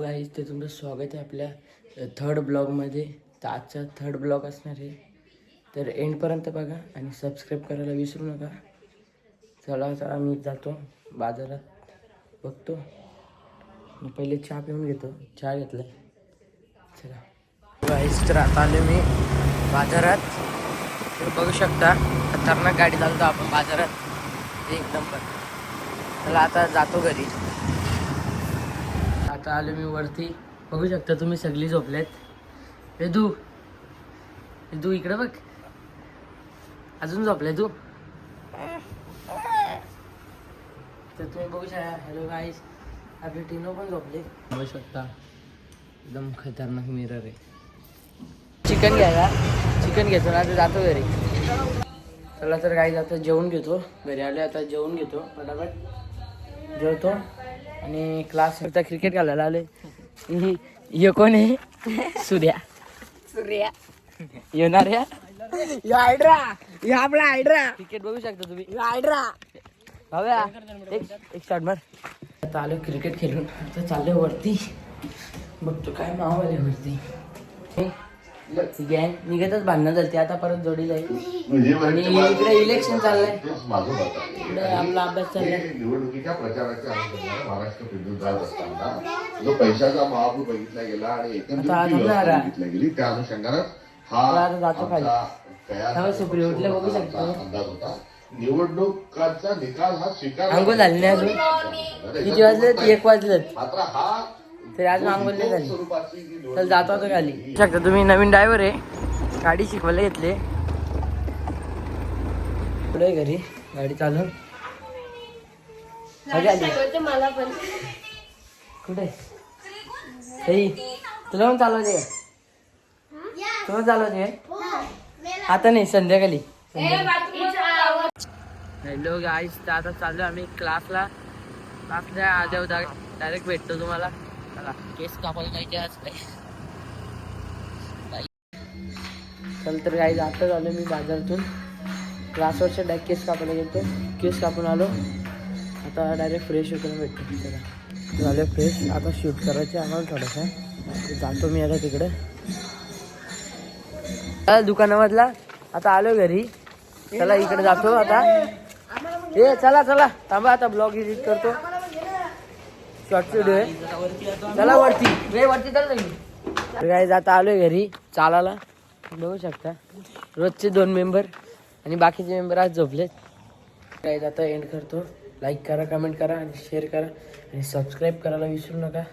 Guys ते तुमचं स्वागत आहे आपल्या थर्ड ब्लॉगमध्ये. तर आजचा थर्ड ब्लॉग असणार आहे, तर एंडपर्यंत बघा आणि सबस्क्राईब करायला विसरू नका. चला मी जातो बाजारात, बघतो. मी पहिले चहा पिऊन घेतो, चहा घेतला. चला गाईज, तर आता आलो मी बाजारात. तर बघू शकता खतरनाक गाडी चालतो आपण बाजारात एक नंबर. चला आता जातो घरी. आता आलो मी वरती, बघू शकता तुम्ही सगळी झोपलेत. वेदू इकडे बघ, अजून झोपले तू. तर तुम्ही बघू शकता. हॅलो गाईज, आपले टिनो पण झोपले. बघू शकता एकदम खतरनाक मिरर आहे. चिकन घेतो ना, आता जातो घरी. चला तर गाईज आता जेवून घेतो. घरी आले आता जेवून घेतो, फटाफट जेवतो आणि क्लास होता. क्रिकेट खेळायला आले. हे कोण आहे? सूर्या येणार या हायड्रा, आपला हायड्रा. क्रिकेट बघू शकता तुम्ही. हायड्रा भाव्या, एक स्टार्ट मार. आता आलो क्रिकेट खेळून, आता चाललो वरती. बघतो काय नाव आले वरती. गँग निघतच भांडणं झाली, आता परत जोडी जाईल. आणि इकडे इलेक्शन चाललंय, इकडे आपला अभ्यास चाललाय. निवडणुकीच्या प्रचाराच्या अनुषंगाने महाराष्ट्र फिरून जात असताना जो पैशाचा महापूर बघितला गेला आणि बघितल्या गेली, त्या अनुषंगाने हा जातो खाली. सुप्री उठले बघू शकतो. अंदाज होता. निवडणुकांचा निकाल हा स्वीकार अंघोळ झाली नाही अजून. किती वाजले? 1 वाजले. मात्र हा तरी अजून अंघोळ नाही झाली. तर जातो आता खाली. शकता तुम्ही नवीन ड्रायव्हर आहे, गाडी शिकवायला घेतले. पुढे घरी गाडी चालून मला पण कुठे तुला पण चालवते का? तुला चालवते आता नाही, संध्याकाळी. हॅलो गाईज, तर आता चाललो आम्ही क्लासला. आजच्या डायरेक्ट भेटतो तुम्हाला. चला केस कापायला जायचे आज काय. चल तर गाईज, आता झालो मी बाजारातून क्लासवरच्या डायरेक्ट केस कापायला गेलो. केस कापून आलो, आता डायरेक्ट फ्रेश होतो भेटतो. चला झालं फ्रेश. आता शूट करायचे आम्हाला थोडंसं. जातो मी आता तिकडे दुकानामधला. आता आलो घरी. चला इकडे जातो आता. चला थांबा, आता ब्लॉग एडिट करतो. शॉर्ट व्हिडिओ आहे. चला वरती चल. गाईज आता आलोय घरी चालायला. बघू शकता रोजचे 2 मेंबर आणि बाकीचे मेंबर आज झोपलेत. गाईज आता एंड करतो. लाईक करा, कमेंट करा आणि शेअर करा आणि सबस्क्राईब करायला विसरू नका.